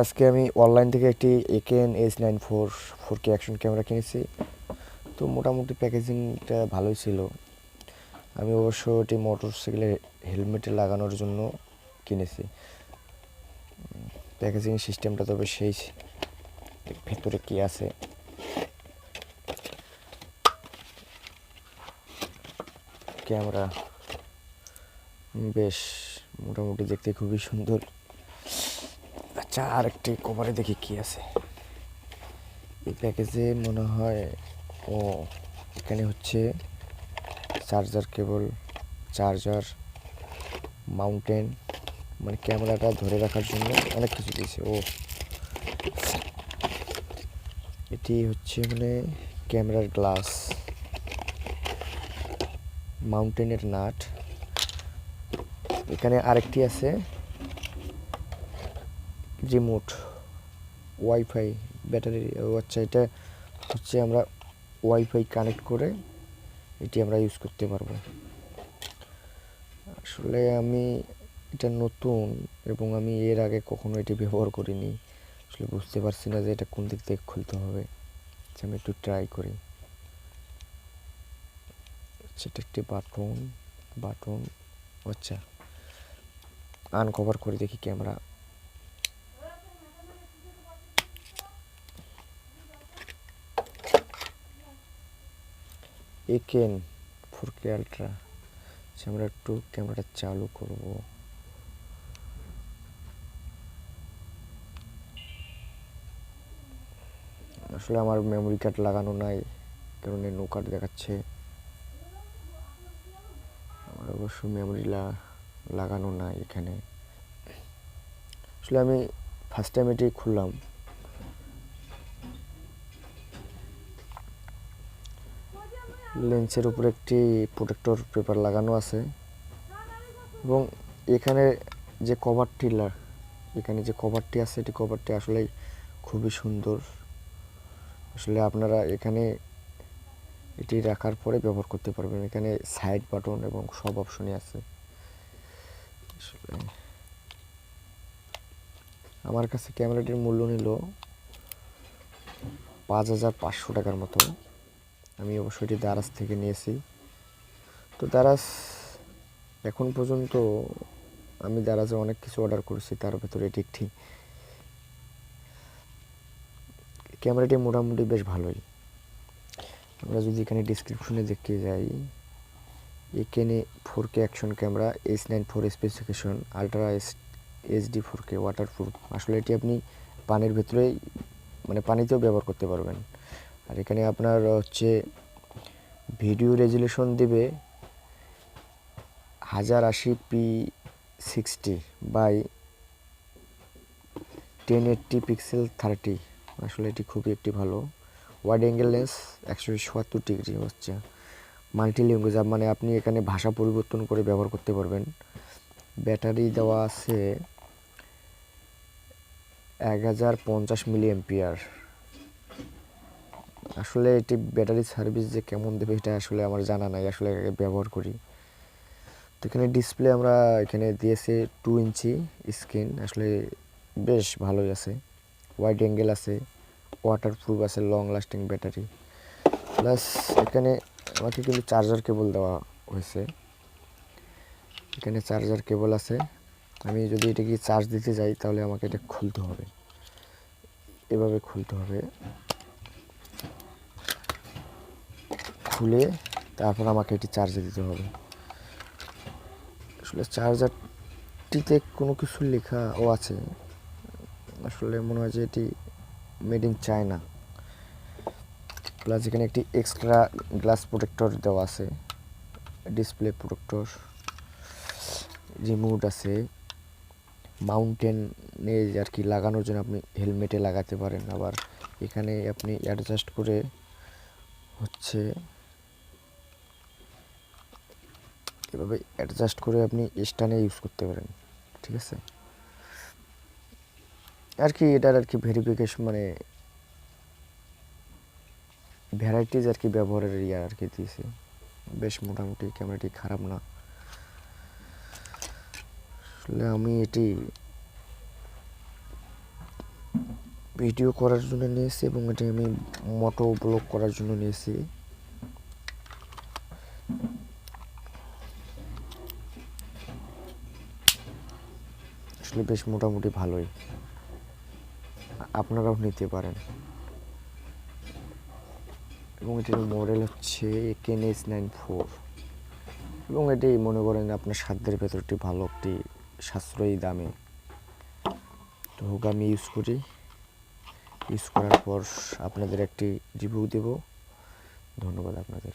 আজকে আমি অনলাইন থেকে একটি EKEN H94 4K action camera কিনেছি। তো মোটামুটি প্যাকেজিংটা ভালোই ছিল। আমি অবশ্য এটি মোটরসাইকেলে হেলমেটে লাগানোর জন্য কিনেছি। প্যাকেজিং সিস্টেমটা তবে সেই, ভেতরে কি আছে ক্যামেরা বেশ মোটামুটি দেখতে খুবই সুন্দর। আচ্ছা, আর একটি কভারে দেখি কি আছে এই প্যাকেজে। মনে হয় এখানে হচ্ছে চার্জার কেবল, চার্জার, মাউন্টেন, মানে ক্যামেরাটা ধরে রাখার জন্য অনেক কিছু দিয়েছে। এটি হচ্ছে মানে ক্যামেরার গ্লাস, মাউন্টেনের নাট। এখানে আরেকটি আছে রিমোট, ওয়াইফাই, ব্যাটারি। আচ্ছা, এটা হচ্ছে আমরা ওয়াইফাই কানেক্ট করে এটি আমরা ইউজ করতে পারবো। আসলে আমি এটা নতুন এবং আমি এর আগে কখনো এটি ব্যবহার করিনি। আসলে বুঝতে পারছি না যে এটা কোন দিক থেকে খুলতে হবে। আমি একটু ট্রাই করি। সেটা একটি বাটন। আচ্ছা, আনকভার করে দেখি ক্যামেরা। EKEN 4K ultra. আমরা একটু ক্যামেরাটা চালু করব। আসলে আমার মেমোরি কার্ড লাগানো নাই, কারণে নো কার্ড দেখাচ্ছে। আমার অবশ্য মেমোরি লাগানো নাই এখানে। আসলে আমি ফার্স্ট টাইম এটি খুললাম। লেন্সের উপরে একটি প্রোটেক্টর পেপার লাগানো আছে এবং এখানে যে কভারটি আছে, এটি কভারটি আসলে খুবই সুন্দর। আসলে আপনারা এখানে এটি রাখার পরে ব্যবহার করতে পারবেন। এখানে সাইড বাটন এবং সব অপশনই আছে। আসলে আমার কাছে ক্যামেরাটির মূল্য নিল 5,500 টাকার মতো। আমি অবশ্যই এটি দারাজ থেকে নিয়েছি। তো দারাজ এখন পর্যন্ত আমি দারাজে অনেক কিছু অর্ডার করেছি, তার ভেতরে এটি একটি। ক্যামেরাটি মোটামুটি বেশ ভালোই। আমরা যদি এখানে ডিসক্রিপশনে দেখতে যাই, EKEN 4K action camera H94 specification ultra HD 4K waterproof. আসলে এটি আপনি পানির ভেতরে, মানে পানিতেও ব্যবহার করতে পারবেন। আর এখানে আপনার হচ্ছে ভিডিও রেজুলেশন দেবে 1080p60/1080 পিক্সেল 30। আসলে এটি খুবই একটি ভালো। ওয়াইড অ্যাঙ্গেল লেন্স 177 ডিগ্রি হচ্ছে। মাল্টি ল্যাঙ্গুয়েজ, মানে আপনি এখানে ভাষা পরিবর্তন করে ব্যবহার করতে পারবেন। ব্যাটারি দেওয়া আছে 1050 mAh। আসলে এটি ব্যাটারি সার্ভিস যে কেমন দেবে এটা আসলে আমার জানা নাই, আসলে ব্যবহার করি। তো এখানে ডিসপ্লে আমরা এখানে দিয়েছে 2 ইঞ্চি স্ক্রিন। আসলে বেশ ভালোই আছে। ওয়াইড অ্যাঙ্গেল আছে, ওয়াটারপ্রুফ আছে, লং লাস্টিং ব্যাটারি। প্লাস এখানে আমাকে কিন্তু চার্জার কেবল দেওয়া হয়েছে। এখানে চার্জার কেবল আছে। আমি যদি এটাকে চার্জ দিতে যাই তাহলে আমাকে এটা খুলতে হবে, এভাবে খুলতে হবে। খুলে তারপর আমাকে এটি চার্জে দিতে হবে। আসলে চার্জারটিতে কোনো কিছু লেখাও আছে। আসলে মনে হয় যে এটি মেড ইন চায়না। প্লাস এখানে একটি এক্সট্রা গ্লাস প্রোটেক্টর দেওয়া আছে, ডিসপ্লে প্রোটেক্টর, রিমোট আছে, মাউন্টেনে আর কি লাগানোর জন্য আপনি হেলমেটে লাগাতে পারেন। আবার এখানে আপনি অ্যাডজাস্ট করে হচ্ছে এভাবে অ্যাডজাস্ট করে আপনি স্ট্যান্ডে ইউজ করতে পারেন। ঠিক আছে, আর কি এটার আর কি ভেরিফিকেশন, মানে ভ্যারাইটিজ আর কি ব্যবহারের আর কি দিয়েছে। বেশ মোটামুটি ক্যামেরাটি খারাপ না। আসলে আমি এটি ভিডিও করার জন্য নিয়েছি এবং এটা আমি মোটো ব্লগ করার জন্য নিয়েছি। আসলে বেশ মোটামুটি ভালোই, আপনারাও নিতে পারেন। এবং এটির মডেল হচ্ছে EKEN H94 এবং এটি মনে করেন আপনার সাধ্যের ভেতর একটি ভালো একটি সাশ্রয়ী দামে। তো হোক আমি ইউজ করি, ইউজ করার পর আপনাদের একটি রিভিউ দেব। ধন্যবাদ আপনাদের।